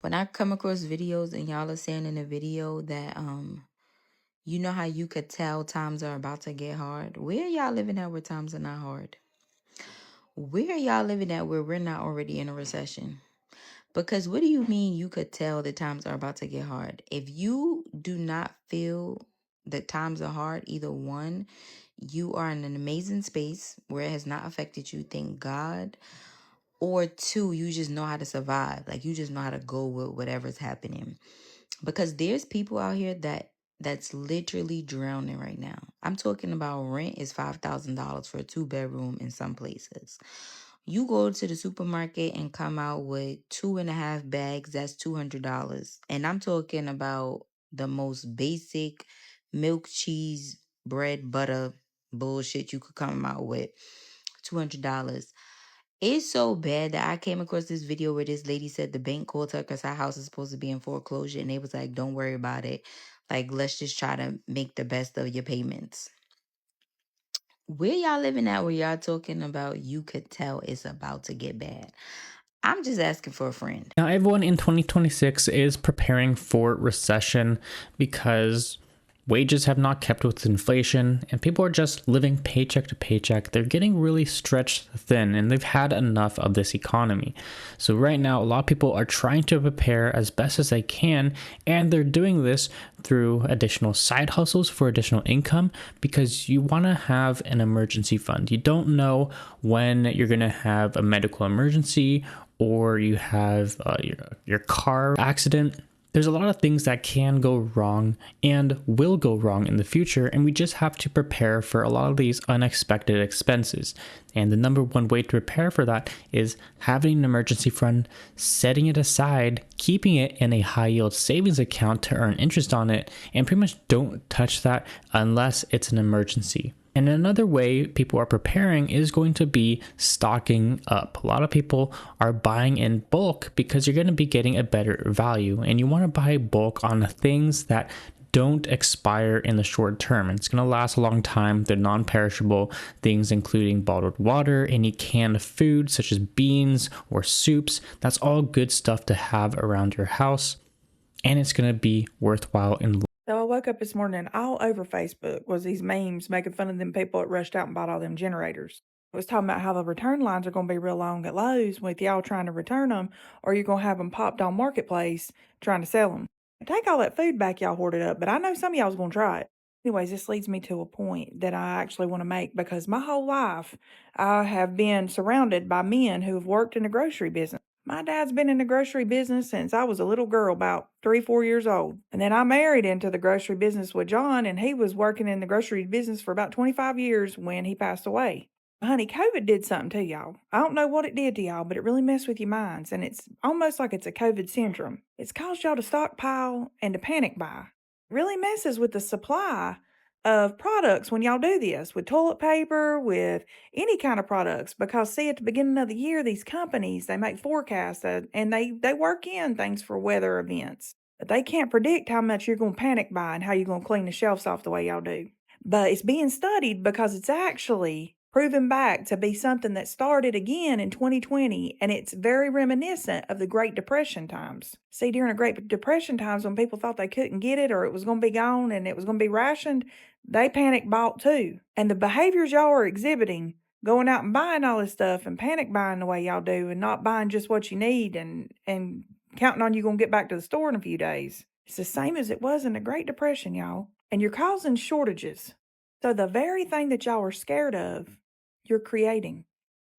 When I come across videos and y'all are saying in the video that you know how you could tell times are about to get hard. Where y'all living at where times are not hard? Where y'all living at where we're not already in a recession? Because what do you mean you could tell that times are about to get hard? If you do not feel that times are hard, either one, you are in an amazing space where it has not affected you, thank God. Or two, you just know how to survive. Like you just know how to go with whatever's happening. Because there's people out here that's literally drowning right now. I'm talking about rent is $5,000 for a 2-bedroom in some places. You go to the supermarket and come out with 2.5 bags, that's $200. And I'm talking about the most basic milk, cheese, bread, butter bullshit you could come out with. $200. It's so bad that I came across this video where this lady said the bank called her because her house is supposed to be in foreclosure. And they was like, don't worry about it. Like, let's just try to make the best of your payments. Where y'all living at where y'all talking about you could tell it's about to get bad? I'm just asking for a friend. Now, everyone in 2026 is preparing for recession because wages have not kept with inflation and people are just living paycheck to paycheck. They're getting really stretched thin and they've had enough of this economy. So right now, a lot of people are trying to prepare as best as they can, and they're doing this through additional side hustles for additional income because you want to have an emergency fund. You don't know when you're going to have a medical emergency or you have your car accident. There's a lot of things that can go wrong and will go wrong in the future, and we just have to prepare for a lot of these unexpected expenses. And the number one way to prepare for that is having an emergency fund, setting it aside, keeping it in a high yield savings account to earn interest on it, and pretty much don't touch that unless it's an emergency. And another way people are preparing is going to be stocking up. A lot of people are buying in bulk because you're going to be getting a better value, and you want to buy bulk on things that don't expire in the short term. It's going to last a long time. They're non-perishable things, including bottled water, any canned food such as beans or soups. That's all good stuff to have around your house, and it's going to be worthwhile in. So I woke up this morning and all over Facebook was these memes making fun of them people that rushed out and bought all them generators. It was talking about how the return lines are going to be real long at Lowe's with y'all trying to return them, or you're going to have them popped on Marketplace trying to sell them. Take all that food back y'all hoarded up, but I know some of y'all's going to try it. Anyways, this leads me to a point that I actually want to make because my whole life I have been surrounded by men who have worked in the grocery business. My dad's been in the grocery business since I was a little girl, about 3, 4 years old. And then I married into the grocery business with John, and he was working in the grocery business for about 25 years when he passed away. Honey, COVID did something to y'all. I don't know what it did to y'all, but it really messed with your minds, and it's almost like it's a COVID syndrome. It's caused y'all to stockpile and to panic buy. It really messes with the supply of products when y'all do this, with toilet paper, with any kind of products, because see, at the beginning of the year, these companies, they make forecasts and they work in things for weather events, but they can't predict how much you're going to panic buy and how you're going to clean the shelves off the way y'all do. But it's being studied because it's actually proven back to be something that started again in 2020, and it's very reminiscent of the Great Depression times. See, during the Great Depression times when people thought they couldn't get it or it was going to be gone and it was going to be rationed, they panic bought too. And the behaviors y'all are exhibiting, going out and buying all this stuff and panic buying the way y'all do and not buying just what you need and counting on you going to get back to the store in a few days. It's the same as it was in the Great Depression, y'all. And you're causing shortages. So the very thing that y'all are scared of, you're creating.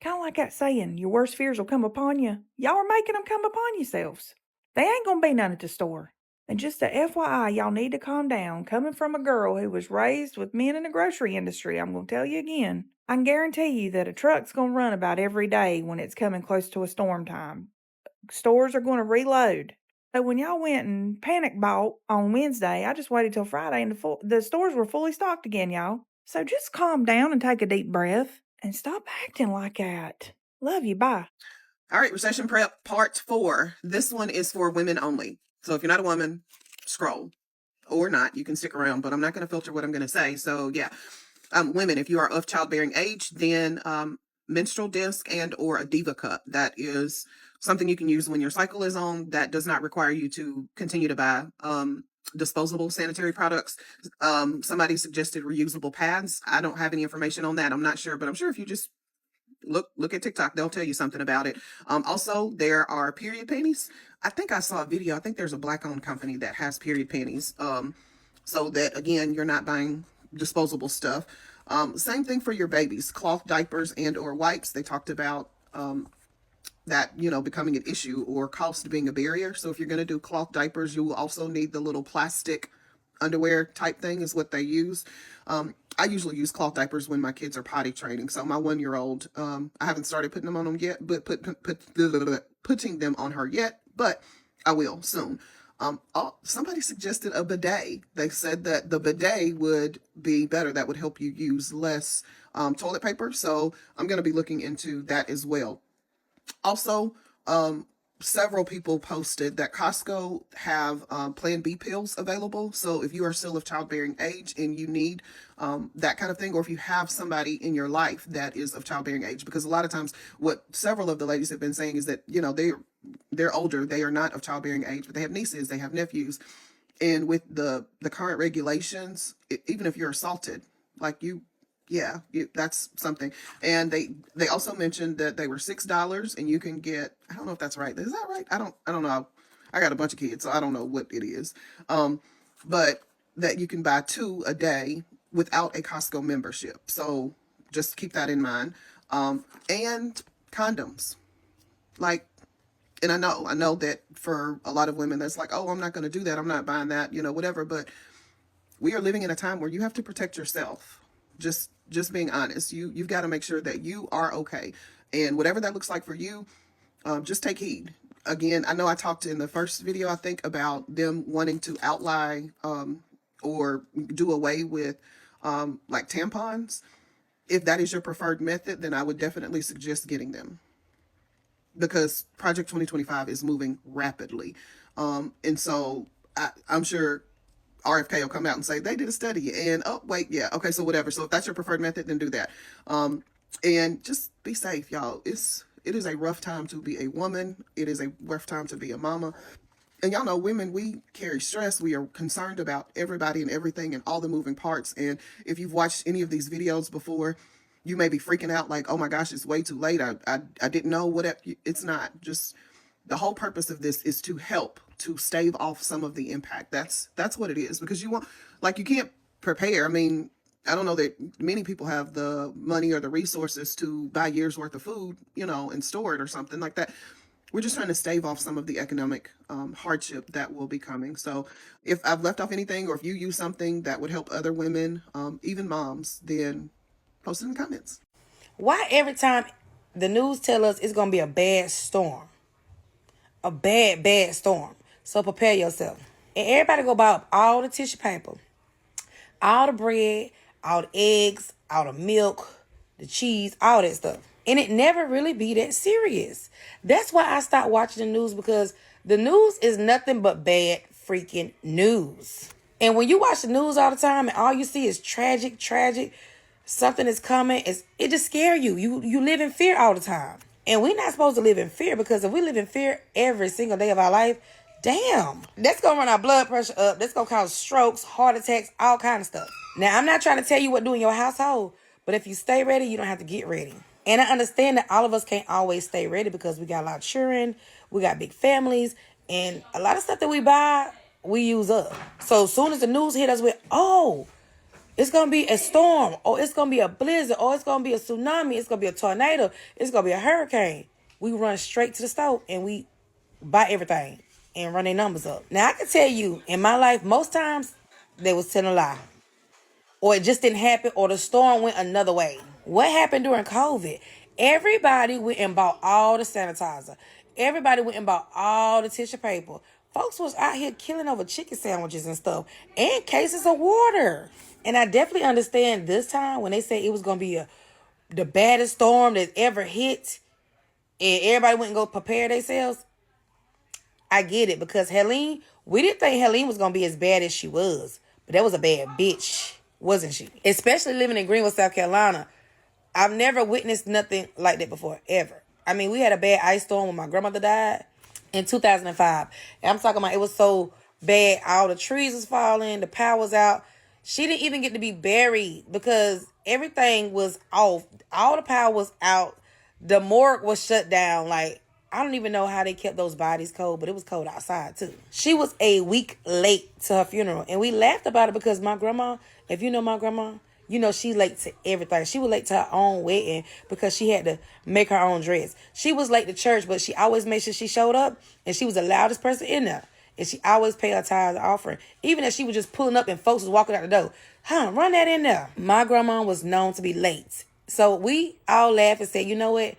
Kind of like that saying, your worst fears will come upon you. Y'all are making them come upon yourselves. They ain't going to be none at the store. And just a FYI, y'all need to calm down. Coming from a girl who was raised with men in the grocery industry, I'm going to tell you again, I can guarantee you that a truck's going to run about every day when it's coming close to a storm time. Stores are going to reload. So when y'all went and panic bought on Wednesday, I just waited till Friday and the stores were fully stocked again, y'all. So just calm down and take a deep breath and stop acting like that. Love you. Bye. All right, recession prep part 4. This one is for women only. So if you're not a woman, scroll. Or not, you can stick around, but I'm not going to filter what I'm going to say. So yeah, women, if you are of childbearing age, then menstrual disc and or a diva cup. That is something you can use when your cycle is on that does not require you to continue to buy disposable sanitary products. Somebody suggested reusable pads. I don't have any information on that. I'm not sure, but I'm sure if you just look at TikTok, they'll tell you something about it. Also, there are period panties. I think I saw a video. I think there's a Black-owned company that has period panties. So that, again, you're not buying disposable stuff. Same thing for your babies, cloth diapers and or wipes. They talked about that, becoming an issue or cost being a barrier. So if you're going to do cloth diapers, you will also need the little plastic underwear type thing is what they use. I usually use cloth diapers when my kids are potty training. So my 1-year-old, I haven't started putting them on them yet, but putting them on her yet, but I will soon. Somebody suggested a bidet. They said that the bidet would be better. That would help you use less toilet paper. So I'm going to be looking into that as well. Also, several people posted that Costco have Plan B pills available. So if you are still of childbearing age and you need that kind of thing, or if you have somebody in your life that is of childbearing age, because a lot of times what several of the ladies have been saying is that, they're older, they are not of childbearing age, but they have nieces, they have nephews. And with the current regulations, even if you're assaulted, like that's something. And they also mentioned that they were $6 and you can get, I don't know if that's right. Is that right? I don't know. I got a bunch of kids, so I don't know what it is. But that you can buy 2 a day without a Costco membership. So just keep that in mind. And condoms. And I know that for a lot of women, that's like, oh, I'm not going to do that. I'm not buying that, whatever. But we are living in a time where you have to protect yourself. Just being honest, you've got to make sure that you are okay, and whatever that looks like for you, just take heed. Again, I know I talked in the first video, I think, about them wanting to outline or do away with like tampons. If that is your preferred method, then I would definitely suggest getting them, because Project 2025 is moving rapidly, and so I'm sure RFK will come out and say they did a study and okay, so whatever. So if that's your preferred method, then do that. And just be safe, y'all. It is a rough time to be a woman. It is a rough time to be a mama. And y'all know women, we carry stress. We are concerned about everybody and everything and all the moving parts. And if you've watched any of these videos before, you may be freaking out like, oh my gosh, it's way too late. I didn't know what it's not. Just the whole purpose of this is to help, to stave off some of the impact. That's what it is, because you can't prepare. I mean, I don't know that many people have the money or the resources to buy years worth of food, and store it or something like that. We're just trying to stave off some of the economic hardship that will be coming. So if I've left off anything, or if you use something that would help other women, even moms, then post it in the comments. Why every time the news tell us it's going to be a bad storm? A bad storm. So prepare yourself. And everybody go buy up all the tissue paper, all the bread, all the eggs, all the milk, the cheese, all that stuff. And it never really be that serious. That's why I stopped watching the news, because the news is nothing but bad freaking news. And when you watch the news all the time and all you see is tragic, something is coming, it just scares you. You live in fear all the time. And we're not supposed to live in fear, because if we live in fear every single day of our life, damn, that's going to run our blood pressure up. That's going to cause strokes, heart attacks, all kind of stuff. Now, I'm not trying to tell you what to do in your household, but if you stay ready, you don't have to get ready. And I understand that all of us can't always stay ready, because we got a lot of children, we got big families, and a lot of stuff that we buy, we use up. So as soon as the news hit us with, it's going to be a storm, or it's going to be a blizzard, or it's going to be a tsunami, it's going to be a tornado, it's going to be a hurricane, we run straight to the store and we buy everything and run their numbers up. Now, I can tell you, in my life, most times, they was telling a lie. Or it just didn't happen, or the storm went another way. What happened during COVID? Everybody went and bought all the sanitizer. Everybody went and bought all the tissue paper. Folks was out here killing over chicken sandwiches and stuff, and cases of water. And I definitely understand this time when they say it was going to be the baddest storm that ever hit, and everybody went and go prepare themselves. I get it, because Helene, we didn't think Helene was going to be as bad as she was. But that was a bad bitch, wasn't she? Especially living in Greenville, South Carolina. I've never witnessed nothing like that before, ever. I mean, we had a bad ice storm when my grandmother died in 2005. And I'm talking about it was so bad. All the trees was falling. The power was out. She didn't even get to be buried because everything was off. All the power was out. The morgue was shut down. Like, I don't even know how they kept those bodies cold, but it was cold outside too. She was a week late to her funeral. And we laughed about it because my grandma, if you know my grandma, you know she late to everything. She was late to her own wedding because she had to make her own dress. She was late to church, but she always made sure she showed up, and she was the loudest person in there. And she always paid her tithes and offering. Even if she was just pulling up and folks was walking out the door. Run that in there. My grandma was known to be late. So we all laughed and said, you know what?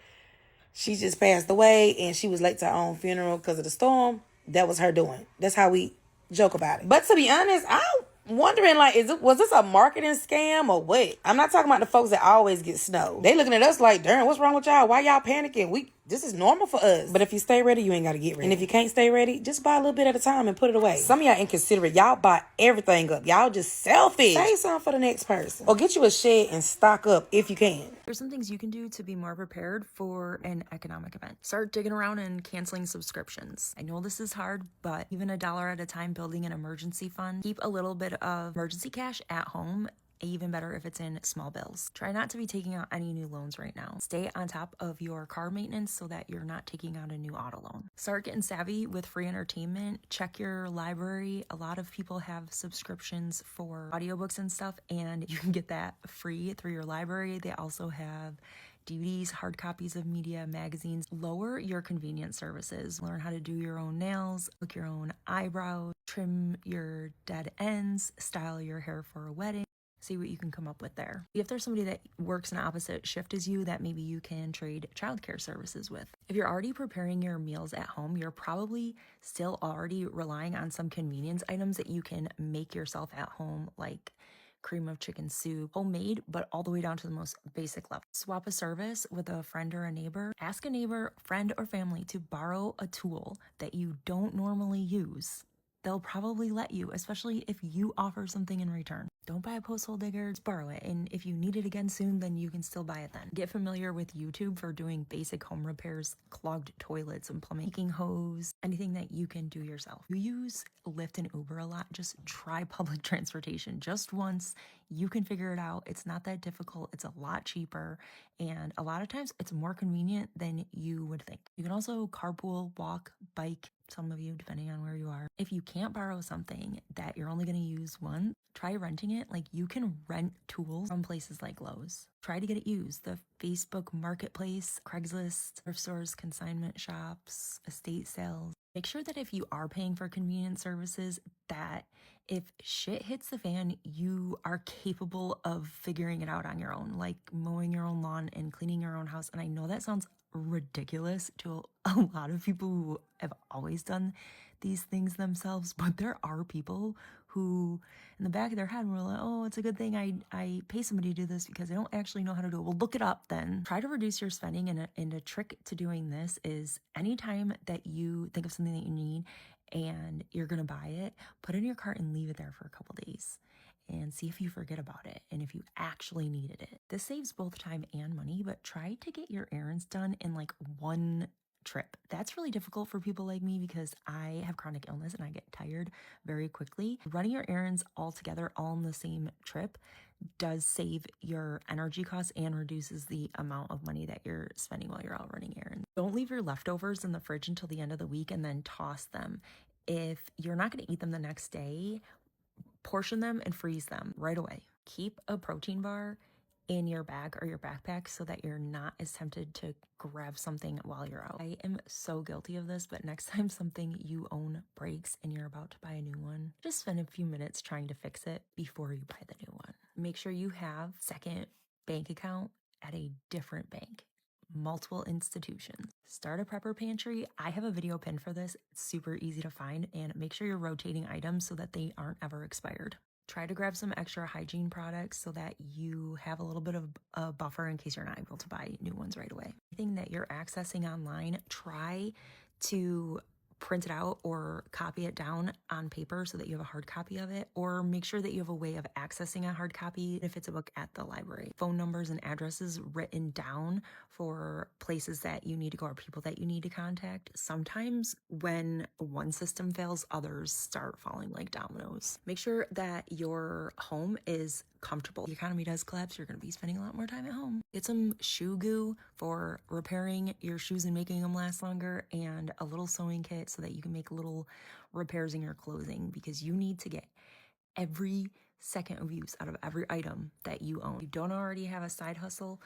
She just passed away and she was late to her own funeral because of the storm. That was her doing. That's how we joke about it. But to be honest, I'm wondering, like, was this a marketing scam or what? I'm not talking about the folks that always get snow. They looking at us like, darn, what's wrong with y'all? Why y'all panicking? This is normal for us. But if you stay ready, you ain't got to get ready. And if you can't stay ready, just buy a little bit at a time and put it away. Some of y'all inconsiderate. Y'all buy everything up. Y'all just selfish. Save something for the next person. Or get you a shed and stock up if you can. There's some things you can do to be more prepared for an economic event. Start digging around and canceling subscriptions. I know this is hard, but even $1 at a time building an emergency fund. Keep a little bit of emergency cash at home. Even better if it's in small bills. Try not to be taking out any new loans right now. Stay on top of your car maintenance so that you're not taking out a new auto loan. Start getting savvy with free entertainment. Check your library. A lot of people have subscriptions for audiobooks and stuff, and you can get that free through your library. They also have DVDs, hard copies of media, magazines. Lower your convenience services. Learn how to do your own nails, look your own eyebrows, trim your dead ends, style your hair for a wedding. See what you can come up with there. If there's somebody that works an opposite shift as you, that maybe you can trade childcare services with. If you're already preparing your meals at home, you're probably still already relying on some convenience items that you can make yourself at home, like cream of chicken soup, homemade, but all the way down to the most basic level. Swap a service with a friend or a neighbor. Ask a neighbor, friend, or family to borrow a tool that you don't normally use. They'll probably let you, especially if you offer something in return. Don't buy a post hole digger, just borrow it. And if you need it again soon, then you can still buy it then. Get familiar with YouTube for doing basic home repairs, clogged toilets and plumbing, leaking hose, anything that you can do yourself. You use Lyft and Uber a lot, just try public transportation just once. You can figure it out. It's not that difficult. It's a lot cheaper. And a lot of times it's more convenient than you would think. You can also carpool, walk, bike, some of you, depending on where you are. If you can't borrow something that you're only going to use once, try renting it. Like, you can rent tools from places like Lowe's. Try to get it used. The Facebook Marketplace, Craigslist, thrift stores, consignment shops, estate sales. Make sure that if you are paying for convenience services, that if shit hits the fan, you are capable of figuring it out on your own, like mowing your own lawn and cleaning your own house. And I know that sounds ridiculous to a lot of people who have always done these things themselves, but there are people who in the back of their head were like, oh, it's a good thing I pay somebody to do this because I don't actually know how to do it. Well, look it up then. Try to reduce your spending, and a trick to doing this is anytime that you think of something that you need and you're gonna buy it, put it in your cart and leave it there for a couple days and see if you forget about it and if you actually needed it. This saves both time and money, but try to get your errands done in like one trip. That's really difficult for people like me because I have chronic illness and I get tired very quickly. Running your errands all together, all in the same trip, does save your energy costs and reduces the amount of money that you're spending while you're out running errands. Don't leave your leftovers in the fridge until the end of the week and then toss them. If you're not going to eat them the next day, portion them and freeze them right away. Keep a protein bar in your bag or your backpack so that you're not as tempted to grab something while you're out. I am so guilty of this, but next time something you own breaks and you're about to buy a new one, just spend a few minutes trying to fix it before you buy the new one. Make sure you have a second bank account at a different bank. Multiple institutions. Start a prepper pantry. I have a video pinned for this. It's super easy to find, and make sure you're rotating items so that they aren't ever expired. Try to grab some extra hygiene products so that you have a little bit of a buffer in case you're not able to buy new ones right away. Anything that you're accessing online, try to print it out or copy it down on paper so that you have a hard copy of it, or make sure that you have a way of accessing a hard copy if it's a book at the library. Phone numbers and addresses written down for places that you need to go or people that you need to contact. Sometimes when one system fails, others start falling like dominoes. Make sure that your home is comfortable. The economy does collapse, you're going to be spending a lot more time at home. Get some shoe goo for repairing your shoes and making them last longer, and a little sewing kit so that you can make little repairs in your clothing, because you need to get every second of use out of every item that you own. If you don't already have a side hustle,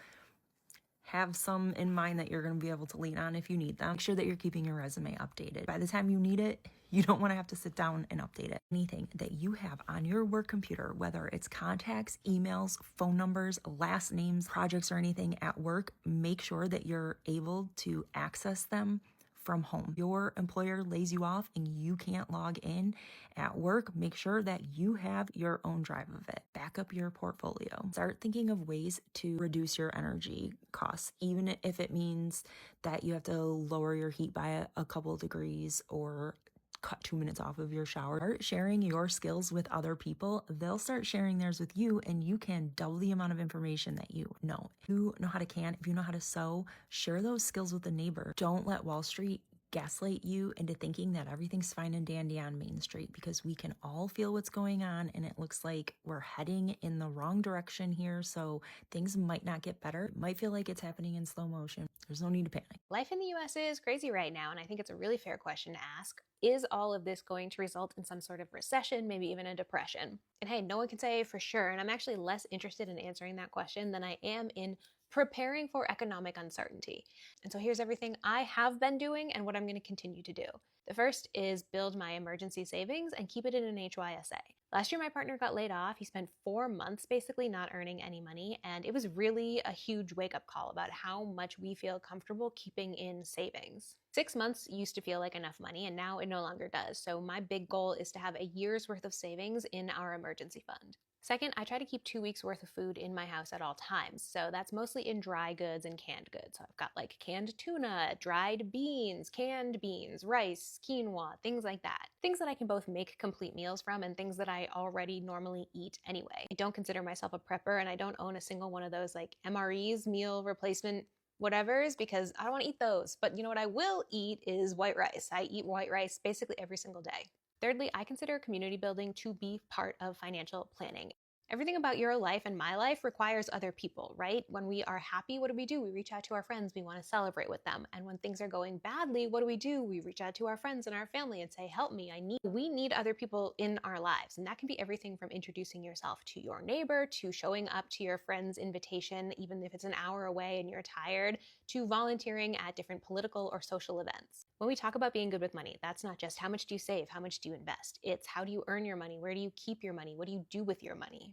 have some in mind that you're going to be able to lean on if you need them. Make sure that you're keeping your resume updated. By the time you need it, you don't want to have to sit down and update it. Anything that you have on your work computer, whether it's contacts, emails, phone numbers, last names, projects, or anything at work, make sure that you're able to access them from home. Your employer lays you off and you can't log in at work, make sure that you have your own drive of it. Back up your portfolio. Start thinking of ways to reduce your energy costs, even if it means that you have to lower your heat by a couple degrees or cut 2 minutes off of your shower. Start sharing your skills with other people. They'll start sharing theirs with you, and you can double the amount of information that you know. If you know how to can, if you know how to sew, share those skills with a neighbor. Don't let Wall Street gaslight you into thinking that everything's fine and dandy on Main Street, because we can all feel what's going on, and it looks like we're heading in the wrong direction here, so things might not get better. It might feel like it's happening in slow motion. There's no need to panic. Life in the US is crazy right now, and I think it's a really fair question to ask. Is all of this going to result in some sort of recession, maybe even a depression? And hey, no one can say for sure, and I'm actually less interested in answering that question than I am in preparing for economic uncertainty. And so here's everything I have been doing and what I'm going to continue to do. The first is build my emergency savings and keep it in an HYSA. Last year, my partner got laid off. He spent 4 months basically not earning any money, and it was really a huge wake-up call about how much we feel comfortable keeping in savings. 6 months used to feel like enough money, and now it no longer does. So my big goal is to have a year's worth of savings in our emergency fund. Second, I try to keep 2 weeks worth of food in my house at all times. So that's mostly in dry goods and canned goods. So I've got like canned tuna, dried beans, canned beans, rice, quinoa, things like that. Things that I can both make complete meals from and things that I already normally eat anyway. I don't consider myself a prepper, and I don't own a single one of those like MREs, meal replacement whatevers, because I don't want to eat those. But you know what I will eat is white rice. I eat white rice basically every single day. Thirdly, I consider community building to be part of financial planning. Everything about your life and my life requires other people, right? When we are happy, what do? We reach out to our friends. We want to celebrate with them. And when things are going badly, what do? We reach out to our friends and our family and say, help me, we need other people in our lives. And that can be everything from introducing yourself to your neighbor, to showing up to your friend's invitation, even if it's an hour away and you're tired, to volunteering at different political or social events. When we talk about being good with money, that's not just how much do you save, how much do you invest? It's how do you earn your money? Where do you keep your money? What do you do with your money?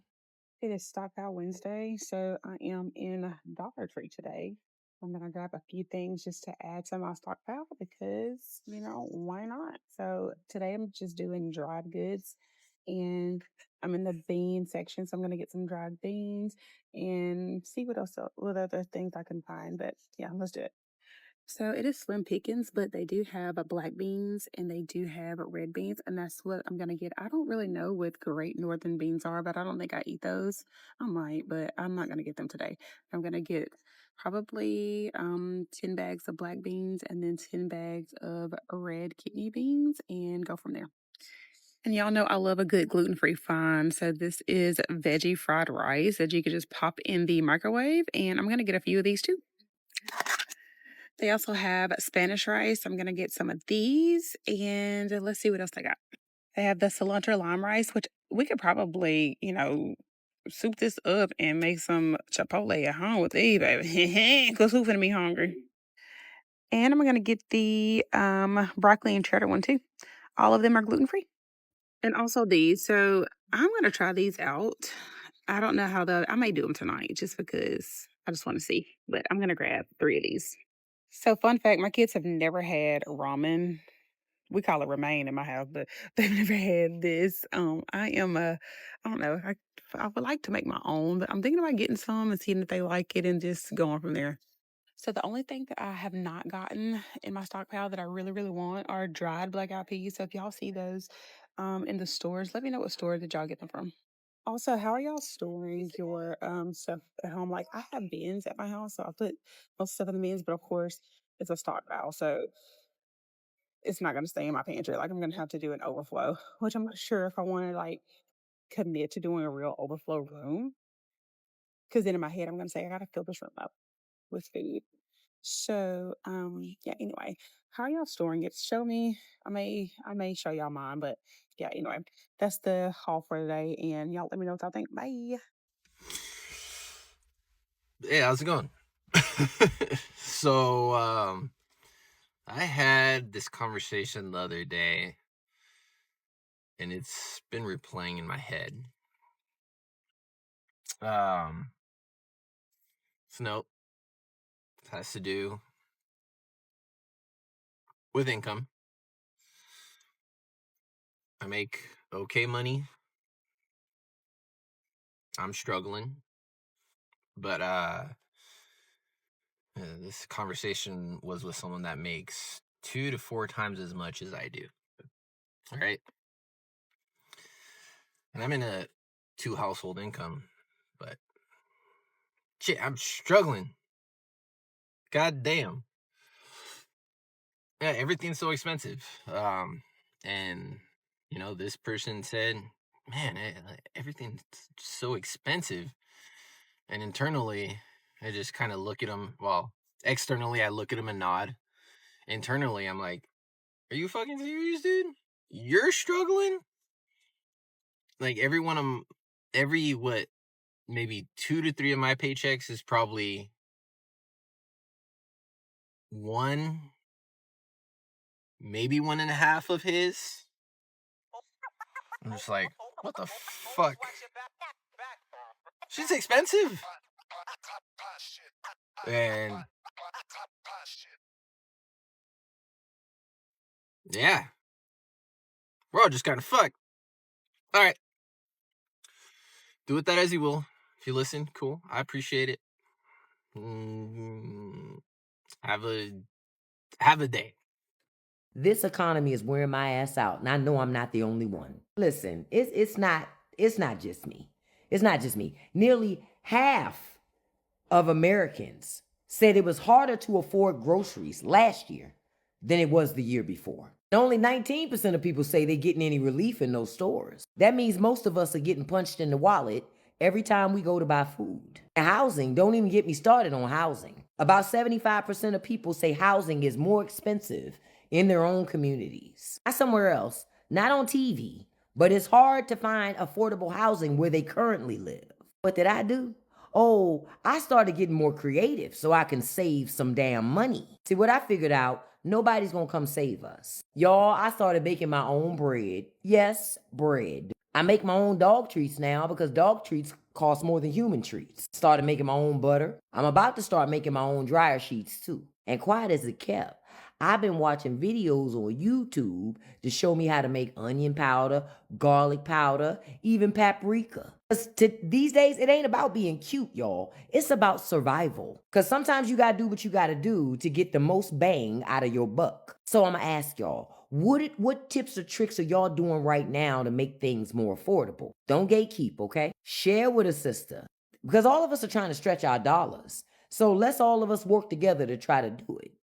It is Stockpile Wednesday, so I am in Dollar Tree today. I'm going to grab a few things just to add to my stockpile because, why not? So today I'm just doing dried goods, and I'm in the bean section, so I'm going to get some dried beans and see what other things I can find. But yeah, let's do it. So it is slim pickings, but they do have black beans and they do have red beans, and that's what I'm gonna get. I don't really know what Great Northern beans are, but I don't think I eat those. I might, but I'm not gonna get them today. I'm gonna get probably 10 bags of black beans and then 10 bags of red kidney beans and go from there. And y'all know I love a good gluten-free find. So this is veggie fried rice that you could just pop in the microwave, and I'm gonna get a few of these too. They also have Spanish rice. I'm going to get some of these, and let's see what else they got. They have the cilantro lime rice, which we could probably, soup this up and make some chipotle at home with these, baby. Because who's going to be hungry? And I'm going to get the broccoli and cheddar one, too. All of them are gluten-free. And also these. So I'm going to try these out. I don't know I may do them tonight just because I just want to see. But I'm going to grab 3 of these. So fun fact, my kids have never had ramen. We call it romaine in my house, but they've never had this. I don't know, I would like to make my own, but I'm thinking about getting some and seeing if they like it and just going from there. So the only thing that I have not gotten in my stockpile that I really, really want are dried black eyed peas. So if y'all see those in the stores, let me know what store that y'all get them from. Also, how are y'all storing your stuff at home? Like I have bins at my house, so I put most stuff in the bins, but of course it's a stockpile, so it's not gonna stay in my pantry. Like I'm gonna have to do an overflow, which I'm not sure if I want to like commit to doing a real overflow room. Because then in my head I'm gonna say I gotta fill this room up with food. So yeah, anyway, how are y'all storing it? Show me. I may show y'all mine, but yeah, anyway, that's the haul for today. And y'all let me know what y'all think. Bye. Hey, how's it going? So I had this conversation the other day and it's been replaying in my head. So it has to do with income. I make okay money. I'm struggling. But this conversation was with someone that makes 2 to 4 times as much as I do. All right. And I'm in a 2 household income, but shit, I'm struggling. God damn. Yeah, everything's so expensive. And this person said, man, everything's so expensive. And internally, I just kind of look at them. Well, externally, I look at them and nod. Internally, I'm like, are you fucking serious, dude? You're struggling? Like maybe 2 to 3 of my paychecks is probably one, maybe 1.5 of his. I'm just like, what the fuck? Shit's expensive. And yeah, we're all just kind of fucked. All right. Do with that as you will. If you listen, cool. I appreciate it. Have a day. This economy is wearing my ass out, and I know I'm not the only one. Listen, it's not just me. It's not just me. Nearly half of Americans said it was harder to afford groceries last year than it was the year before. And only 19% of people say they're getting any relief in those stores. That means most of us are getting punched in the wallet every time we go to buy food. And housing, don't even get me started on housing. About 75% of people say housing is more expensive in their own communities. Not somewhere else, not on TV, but it's hard to find affordable housing where they currently live. What did I do? Oh, I started getting more creative so I can save some damn money. See, what I figured out, nobody's gonna come save us. Y'all, I started baking my own bread. Yes, bread. I make my own dog treats now because dog treats cost more than human treats. Started making my own butter. I'm about to start making my own dryer sheets too. And quiet as it kept, I've been watching videos on YouTube to show me how to make onion powder, garlic powder, even paprika. These days, it ain't about being cute, y'all. It's about survival. Because sometimes you gotta do what you gotta do to get the most bang out of your buck. So I'm gonna ask y'all, what tips or tricks are y'all doing right now to make things more affordable? Don't gatekeep, okay? Share with a sister. Because all of us are trying to stretch our dollars. So let's all of us work together to try to do it.